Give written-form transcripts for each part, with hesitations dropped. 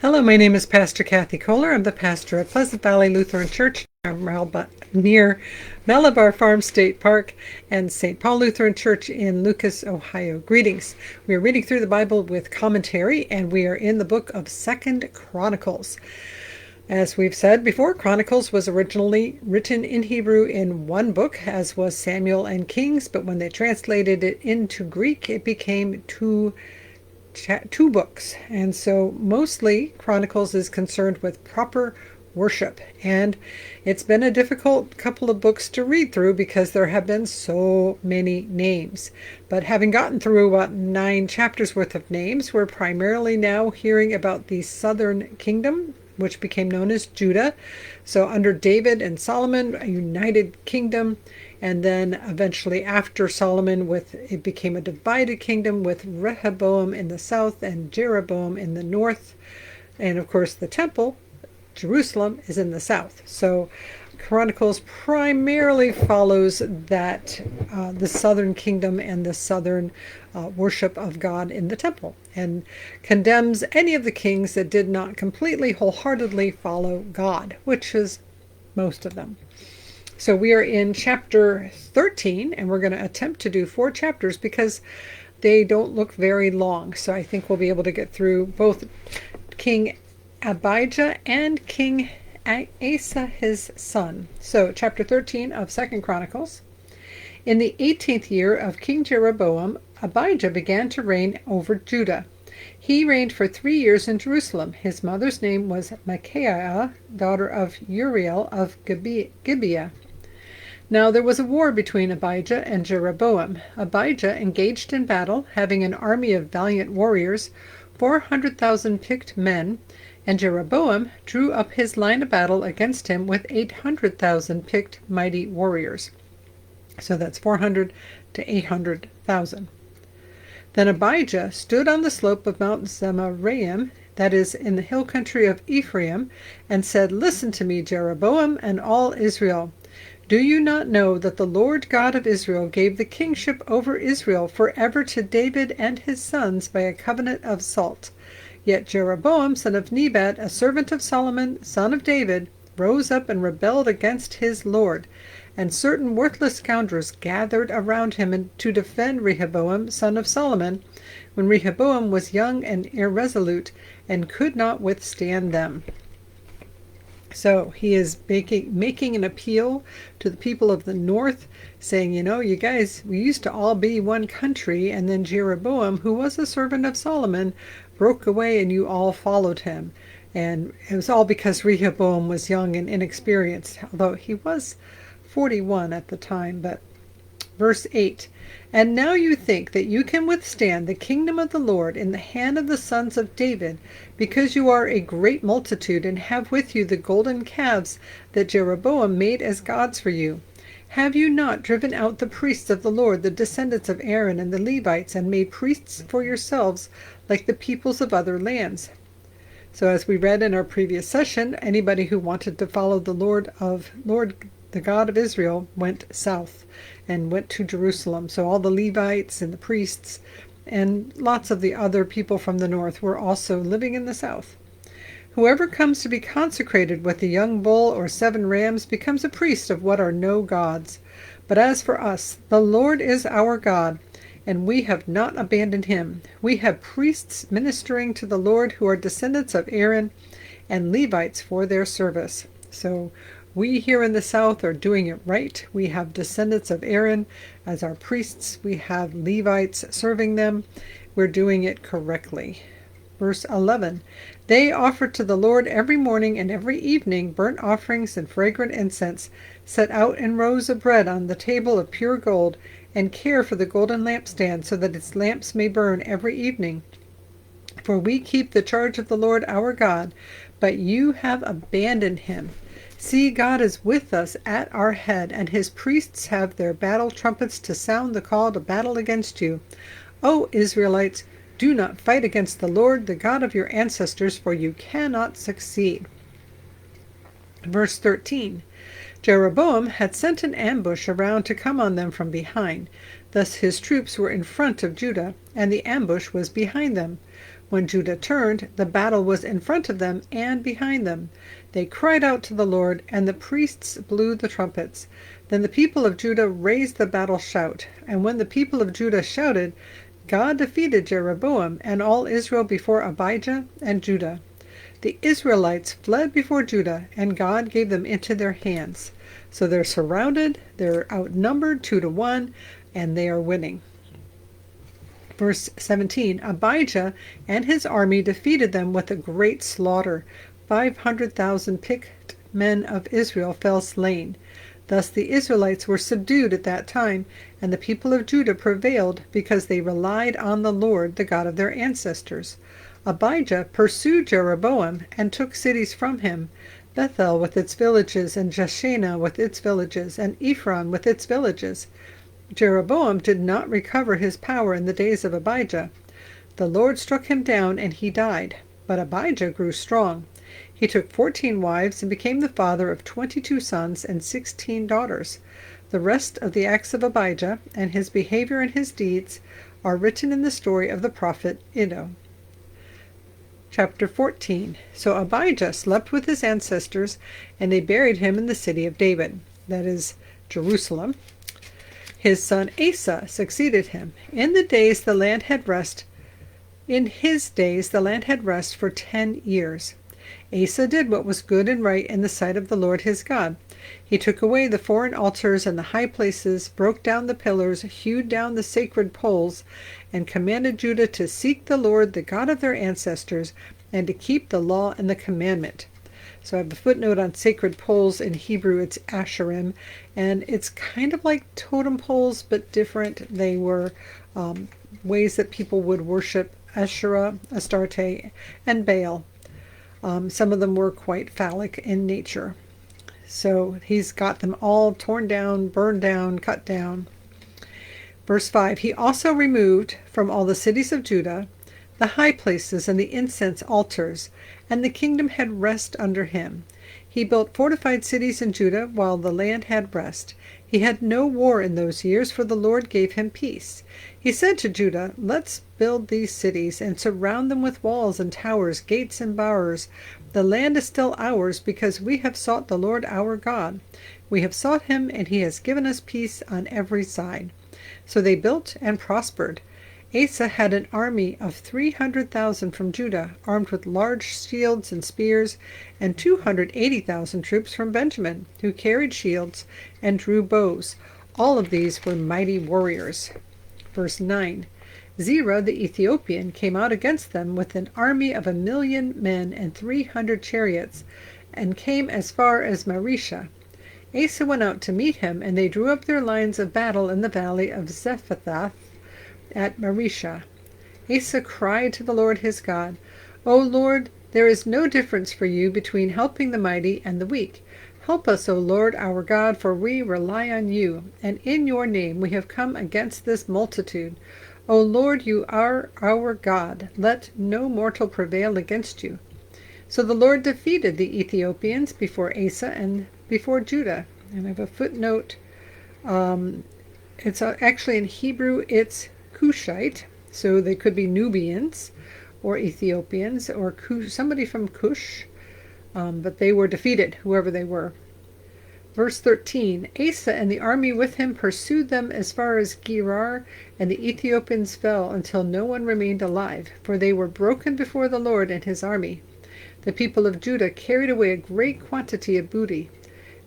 Hello, my name is Pastor Kris Kollar. I'm the pastor at Pleasant Valley Lutheran Church near Malabar Farm State Park and St. Paul Lutheran Church in Lucas, Ohio. Greetings. We are reading through the Bible with commentary, and we are in the book of 2 Chronicles. As we've said before, Chronicles was originally written in Hebrew in one book, as was Samuel and Kings, but when they translated it into Greek, it became two books. And so mostly Chronicles is concerned with proper worship, and it's been a difficult couple of books to read through because there have been so many names. But having gotten through about 9 chapters worth of names, we're primarily now hearing about the southern kingdom, which became known as Judah. So under David and Solomon, a united kingdom, and then eventually after Solomon, it became a divided kingdom with Rehoboam in the south and Jeroboam in the north. And of course the temple, Jerusalem, is in the south. So Chronicles primarily follows that the southern kingdom and the southern worship of God in the temple, and condemns any of the kings that did not completely wholeheartedly follow God, which is most of them. So we are in chapter 13, and we're going to attempt to do 4 chapters because they don't look very long. So I think we'll be able to get through both King Abijah and King Asa, his son. So chapter 13 of 2 Chronicles. In the 18th year of King Rehoboam, Abijah began to reign over Judah. He reigned for 3 years in Jerusalem. His mother's name was Micaiah, daughter of Uriel of Gibeah. Now there was a war between Abijah and Jeroboam. Abijah engaged in battle, having an army of valiant warriors, 400,000 picked men, and Jeroboam drew up his line of battle against him with 800,000 picked mighty warriors. So that's 400 to 800,000. Then Abijah stood on the slope of Mount Zemaraim, that is, in the hill country of Ephraim, and said, "Listen to me, Jeroboam, and all Israel. Do you not know that the Lord God of Israel gave the kingship over Israel forever to David and his sons by a covenant of salt? Yet Jeroboam, son of Nebat, a servant of Solomon, son of David, rose up and rebelled against his Lord, and certain worthless scoundrels gathered around him to defend Rehoboam, son of Solomon, when Rehoboam was young and irresolute, and could not withstand them." So he is making an appeal to the people of the north, saying, you guys, we used to all be one country, and then Jeroboam, who was a servant of Solomon, broke away and you all followed him. And it was all because Rehoboam was young and inexperienced, although he was 41 at the time. But verse 8, "And now you think that you can withstand the kingdom of the Lord in the hand of the sons of David, because you are a great multitude and have with you the golden calves that Jeroboam made as gods for you. Have you not driven out the priests of the Lord, the descendants of Aaron and the Levites, and made priests for yourselves like the peoples of other lands?" So as we read in our previous session, anybody who wanted to follow the Lord, the God of Israel, went south and went to Jerusalem. So all the Levites and the priests and lots of the other people from the north were also living in the south. "Whoever comes to be consecrated with a young bull or 7 rams becomes a priest of what are no gods. But as for us, the Lord is our God, and we have not abandoned him. We have priests ministering to the Lord who are descendants of Aaron, and Levites for their service." So we here in the south are doing it right. We have descendants of Aaron as our priests. We have Levites serving them. We're doing it correctly. Verse 11, "They offered to the Lord every morning and every evening burnt offerings and fragrant incense, set out in rows of bread on the table of pure gold, and care for the golden lampstand, so that its lamps may burn every evening. For we keep the charge of the Lord our God, but you have abandoned him. See, God is with us at our head, and his priests have their battle trumpets to sound the call to battle against you. O Israelites, do not fight against the Lord, the God of your ancestors, for you cannot succeed." Verse 13, "Jeroboam had sent an ambush around to come on them from behind. Thus his troops were in front of Judah, and the ambush was behind them. When Judah turned, the battle was in front of them and behind them. They cried out to the Lord, and the priests blew the trumpets. Then the people of Judah raised the battle shout, and when the people of Judah shouted, God defeated Jeroboam and all Israel before Abijah and Judah. The Israelites fled before Judah, and God gave them into their hands. So they're surrounded, they're outnumbered 2-1, and they are winning. Verse 17, Abijah and his army defeated them with a great slaughter. 500,000 picked men of Israel fell slain. Thus the Israelites were subdued at that time, and the people of Judah prevailed because they relied on the Lord, the God of their ancestors. Abijah pursued Jeroboam and took cities from him, Bethel with its villages, and Jeshanah with its villages, and Ephron with its villages. Jeroboam did not recover his power in the days of Abijah. The Lord struck him down, and he died. But Abijah grew strong. He took 14 wives and became the father of 22 sons and 16 daughters. The rest of the acts of Abijah and his behavior and his deeds are written in the story of the prophet Iddo. Chapter 14. So Abijah slept with his ancestors, and they buried him in the city of David, that is, Jerusalem. His son Asa succeeded him. In his days the land had rest for 10 years. Asa did what was good and right in the sight of the Lord his God. He took away the foreign altars and the high places, broke down the pillars, hewed down the sacred poles, and commanded Judah to seek the Lord, the God of their ancestors, and to keep the law and the commandment. So I have the footnote on sacred poles. In Hebrew it's Asherim, and it's kind of like totem poles, but different. They were ways that people would worship Asherah, Astarte, and Baal. Some of them were quite phallic in nature. So he's got them all torn down, burned down, cut down. Verse 5, he also removed from all the cities of Judah the high places and the incense altars, and the kingdom had rest under him. He built fortified cities in Judah while the land had rest. He had no war in those years, for the Lord gave him peace. He said to Judah, let's build these cities and surround them with walls and towers, gates and bowers. The land is still ours because we have sought the Lord our God. We have sought him, and he has given us peace on every side. So they built and prospered. Asa had an army of 300,000 from Judah, armed with large shields and spears, and 280,000 troops from Benjamin, who carried shields and drew bows. All of these were mighty warriors. Verse 9, Zerah the Ethiopian came out against them with an army of 1,000,000 men and 300 chariots, and came as far as Mareshah. Asa went out to meet him, and they drew up their lines of battle in the valley of Zephathah at Mareshah. Asa cried to the Lord his God, O Lord, there is no difference for you between helping the mighty and the weak. Help us, O Lord our God, for we rely on you, and in your name we have come against this multitude. O Lord, you are our God. Let no mortal prevail against you. So the Lord defeated the Ethiopians before Asa and before Judah. And I have a footnote. It's actually in Hebrew, it's Cushite, so they could be Nubians or Ethiopians or somebody from Cush, but they were defeated, whoever they were. Verse 13, Asa and the army with him pursued them as far as Gerar, and the Ethiopians fell until no one remained alive, for they were broken before the Lord and his army. The people of Judah carried away a great quantity of booty.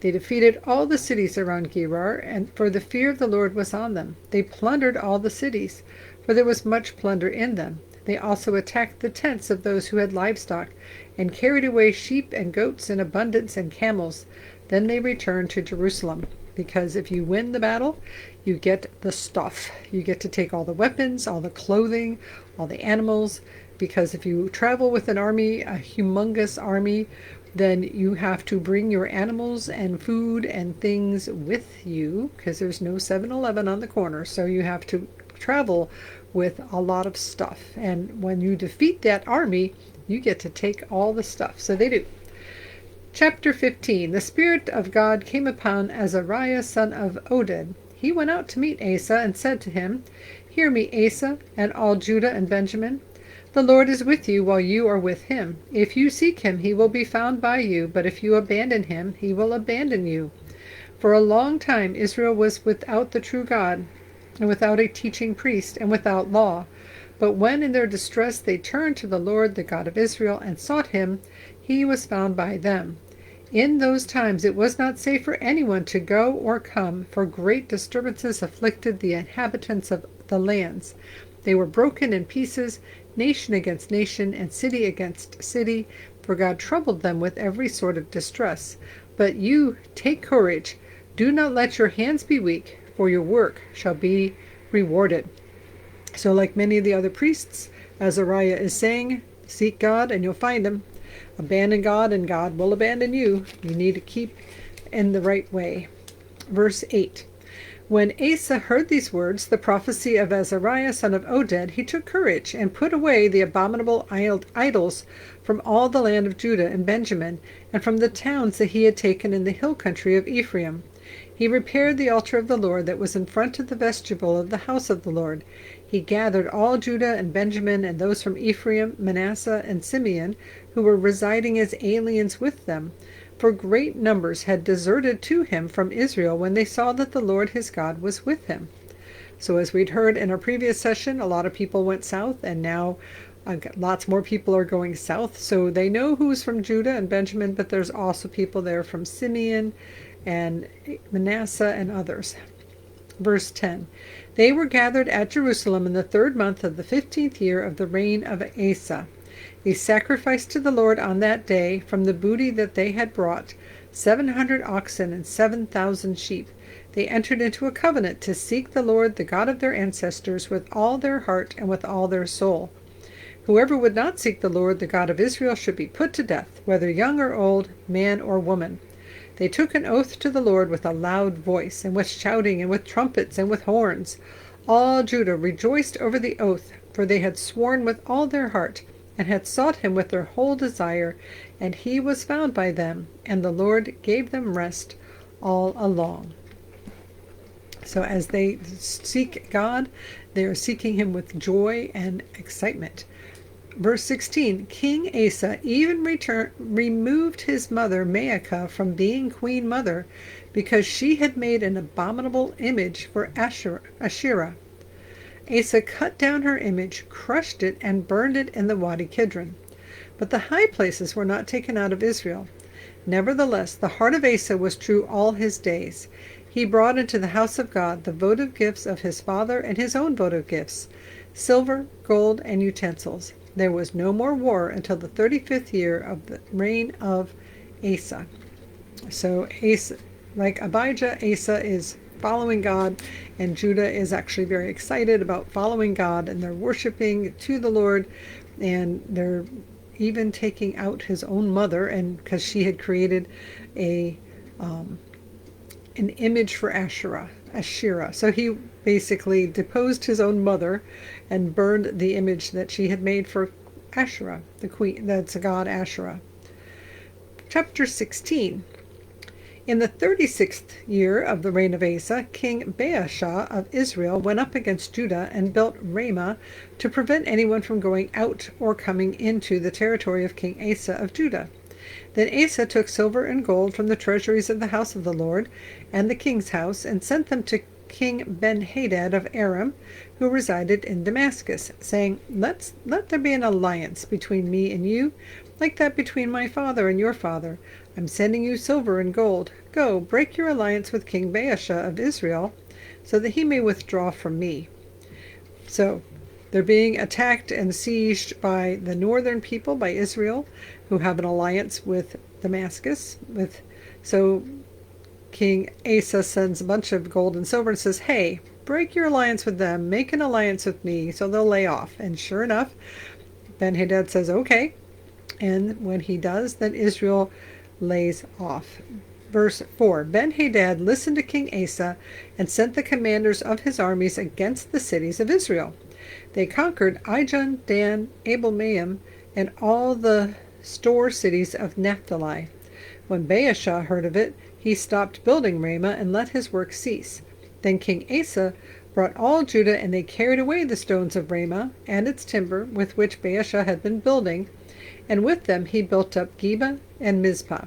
They defeated all the cities around Gerar, and for the fear of the Lord was on them. They plundered all the cities, for there was much plunder in them. They also attacked the tents of those who had livestock, and carried away sheep and goats in abundance and camels. Then they returned to Jerusalem, because if you win the battle, you get the stuff. You get to take all the weapons, all the clothing, all the animals, because if you travel with an army, a humongous army, then you have to bring your animals and food and things with you, because there's no 7-Eleven on the corner, so you have to travel with a lot of stuff. And when you defeat that army, you get to take all the stuff. So they do. Chapter 15. The Spirit of God came upon Azariah son of Oded. He went out to meet Asa and said to him, Hear me, Asa, and all Judah and Benjamin. The Lord is with you while you are with him. If you seek him, he will be found by you, but if you abandon him, he will abandon you. For a long time Israel was without the true God, and without a teaching priest, and without law. But when in their distress they turned to the Lord, the God of Israel, and sought him, he was found by them. In those times it was not safe for anyone to go or come, for great disturbances afflicted the inhabitants of the lands. They were broken in pieces, nation against nation, and city against city, for God troubled them with every sort of distress. But you take courage, do not let your hands be weak, for your work shall be rewarded. So like many of the other priests, Azariah is saying, seek God and you'll find him. Abandon God and God will abandon you. You need to keep in the right way. Verse 8. When Asa heard these words, the prophecy of Azariah son of Oded, he took courage and put away the abominable idols from all the land of Judah and Benjamin, and from the towns that he had taken in the hill country of Ephraim. He repaired the altar of the Lord that was in front of the vestibule of the house of the Lord. He gathered all Judah and Benjamin and those from Ephraim, Manasseh, and Simeon, who were residing as aliens with them, for great numbers had deserted to him from Israel when they saw that the Lord his God was with him. So as we'd heard in our previous session, a lot of people went south, and now lots more people are going south. So they know who's from Judah and Benjamin, but there's also people there from Simeon and Manasseh and others. Verse 10. They were gathered at Jerusalem in the 3rd month of the 15th year of the reign of Asa. They sacrificed to the Lord on that day from the booty that they had brought 700 oxen and 7,000 sheep. They entered into a covenant to seek the Lord, the God of their ancestors, with all their heart and with all their soul. Whoever would not seek the Lord, the God of Israel, should be put to death, whether young or old, man or woman. They took an oath to the Lord with a loud voice, and with shouting, and with trumpets, and with horns. All Judah rejoiced over the oath, for they had sworn with all their heart, and had sought him with their whole desire, and he was found by them, and the Lord gave them rest all along. So as they seek God, they are seeking him with joy and excitement. Verse 16, King Asa even removed his mother Maacah from being queen mother, because she had made an abominable image for Asherah. Asa cut down her image, crushed it, and burned it in the Wadi Kidron. But the high places were not taken out of Israel. Nevertheless, the heart of Asa was true all his days. He brought into the house of God the votive gifts of his father and his own votive gifts, silver, gold, and utensils. There was no more war until the 35th year of the reign of Asa. So Asa, like Abijah, Asa is following God, and Judah is actually very excited about following God, and they're worshiping to the Lord, and they're even taking out his own mother, and because she had created an image for Asherah. So he basically deposed his own mother and burned the image that she had made for Asherah, the queen, that's the god Asherah. Chapter 16. In the 36th year of the reign of Asa, King Baasha of Israel went up against Judah and built Ramah to prevent anyone from going out or coming into the territory of King Asa of Judah. Then Asa took silver and gold from the treasuries of the house of the Lord and the king's house, and sent them to King Ben-Hadad of Aram, who resided in Damascus, saying, Let there be an alliance between me and you, like that between my father and your father. I'm sending you silver and gold. Go, break your alliance with King Baasha of Israel, so that he may withdraw from me. So they're being attacked and sieged by the northern people, by Israel, who have an alliance with Damascus. So King Asa sends a bunch of gold and silver and says, hey, break your alliance with them, make an alliance with me, so they'll lay off. And sure enough, Ben-Hadad says, okay. And when he does, then Israel lays off. Verse 4, Ben-Hadad listened to King Asa and sent the commanders of his armies against the cities of Israel. They conquered Ijon, Dan, Abel-Maim, and all the store cities of Naphtali. When Baasha heard of it, he stopped building Ramah and let his work cease. Then King Asa brought all Judah, and they carried away the stones of Ramah and its timber with which Baasha had been building, and with them he built up Geba and Mizpah.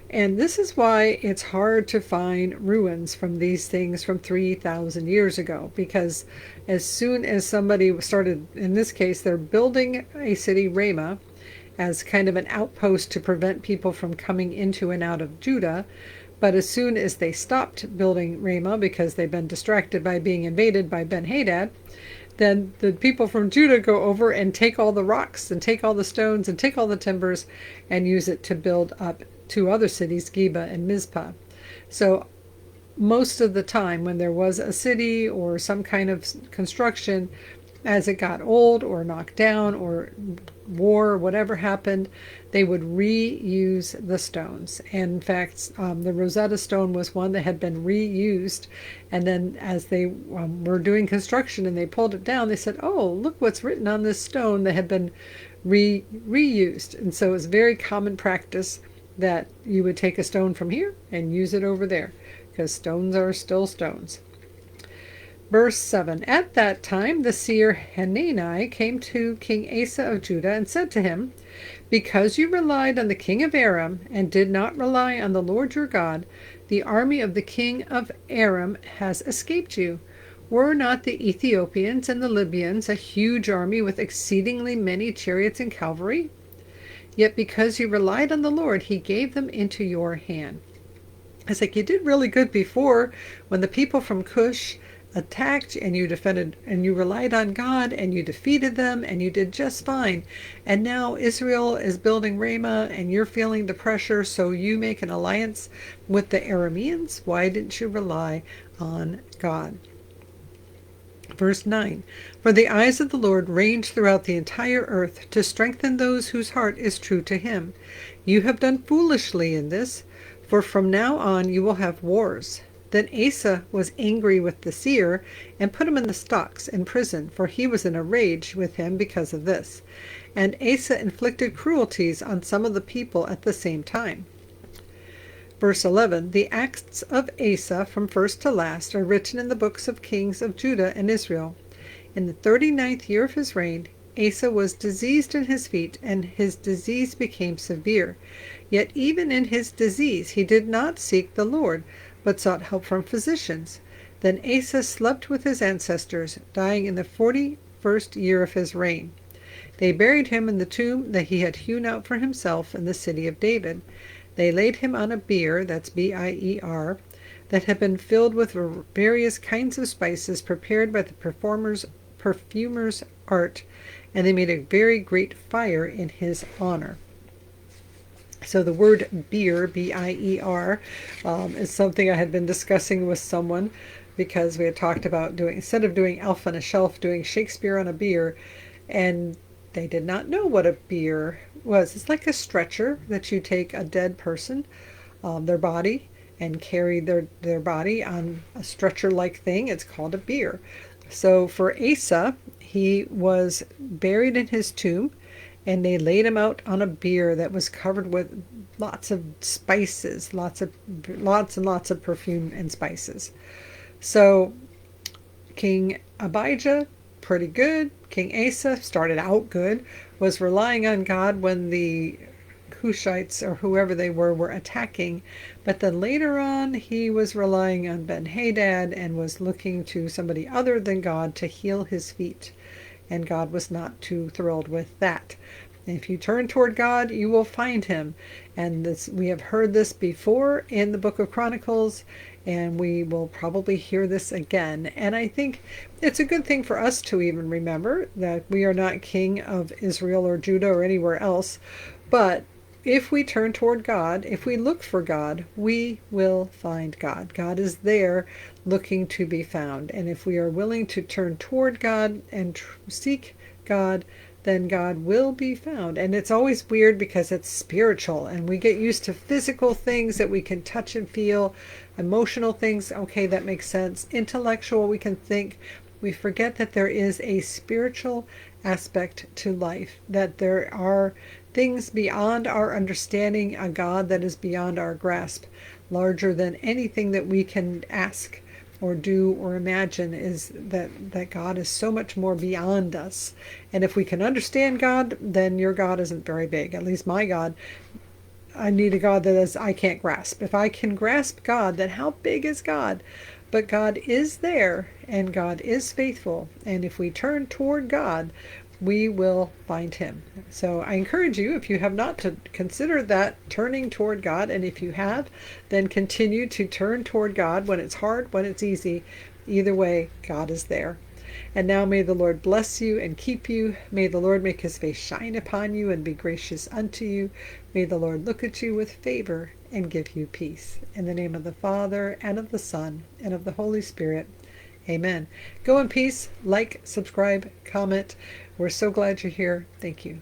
And this is why it's hard to find ruins from these things from 3,000 years ago, because as soon as somebody started, in this case, they're building a city, Ramah, as kind of an outpost to prevent people from coming into and out of Judah. But as soon as they stopped building Ramah because they've been distracted by being invaded by Ben-Hadad, then the people from Judah go over and take all the rocks and take all the stones and take all the timbers and use it to build up two other cities, Geba and Mizpah. So most of the time when there was a city or some kind of construction, as it got old or knocked down or war or whatever happened, they would reuse the stones. And in fact, the Rosetta Stone was one that had been reused. And then as they were doing construction and they pulled it down, they said, oh, look what's written on this stone that had been reused. And so it's very common practice that you would take a stone from here and use it over there, because stones are still stones. Verse 7, At that time the seer Hanani came to King Asa of Judah and said to him, Because you relied on the king of Aram and did not rely on the Lord your God, the army of the king of Aram has escaped you. Were not the Ethiopians and the Libyans a huge army with exceedingly many chariots and cavalry? Yet because you relied on the Lord, he gave them into your hand. It's like you did really good before when the people from Cush attacked and you defended and you relied on God and you defeated them and you did just fine. And now Israel is building Ramah and you're feeling the pressure, so you make an alliance with the Arameans. Why didn't you rely on God? Verse 9, For the eyes of the Lord range throughout the entire earth to strengthen those whose heart is true to him. You have done foolishly in this, for from now on you will have wars. Then Asa was angry with the seer and put him in the stocks in prison, for he was in a rage with him because of this. And Asa inflicted cruelties on some of the people at the same time. Verse 11, The acts of Asa from first to last are written in the books of kings of Judah and Israel. In the 39th year of his reign, Asa was diseased in his feet, and his disease became severe. Yet even in his disease he did not seek the Lord, but sought help from physicians. Then Asa slept with his ancestors, dying in the 41st year of his reign. They buried him in the tomb that he had hewn out for himself in the city of David. They laid him on a bier, that's B-I-E-R, that had been filled with various kinds of spices prepared by the perfumer's art, and they made a very great fire in his honor. So the word bier, B-I-E-R, is something I had been discussing with someone, because we had talked about doing, instead of doing Elf on a Shelf, doing Shakespeare on a bier, and they did not know what a bier was. It's like a stretcher that you take a dead person, their body, and carry their body on a stretcher-like thing. It's called a bier. So for Asa, he was buried in his tomb, and they laid him out on a bier that was covered with lots of spices, lots and lots of perfume and spices. So King Abijah, pretty good. King Asa started out good, was relying on God when the Cushites or whoever they were attacking, but then later on he was relying on Ben-Hadad and was looking to somebody other than God to heal his feet, and God was not too thrilled with that. If you turn toward God, you will find him. And this, we have heard this before in the book of Chronicles, and we will probably hear this again. And I think it's a good thing for us to even remember that we are not king of Israel or Judah or anywhere else. But if we turn toward God, if we look for God, we will find God. God is there looking to be found. And if we are willing to turn toward God and seek God, then God will be found. And it's always weird because it's spiritual, and we get used to physical things that we can touch and feel, emotional things, okay, that makes sense. Intellectual, we can think. We forget that there is a spiritual aspect to life, that there are things beyond our understanding, a God that is beyond our grasp, larger than anything that we can ask or do or imagine is that God is so much more beyond us. And if we can understand God, then your God isn't very big. At least my God, I need a God that is I can't grasp. If I can grasp God, then how big is God? But God is there, and God is faithful. And if we turn toward God, we will find him. So I encourage you, if you have not, to consider that turning toward God. And if you have, then continue to turn toward God when it's hard, when it's easy. Either way, God is there. And now may the Lord bless you and keep you. May the Lord make his face shine upon you and be gracious unto you. May the Lord look at you with favor and give you peace. In the name of the Father, and of the Son, and of the Holy Spirit. Amen. Go in peace. Like, subscribe, comment. We're so glad you're here. Thank you.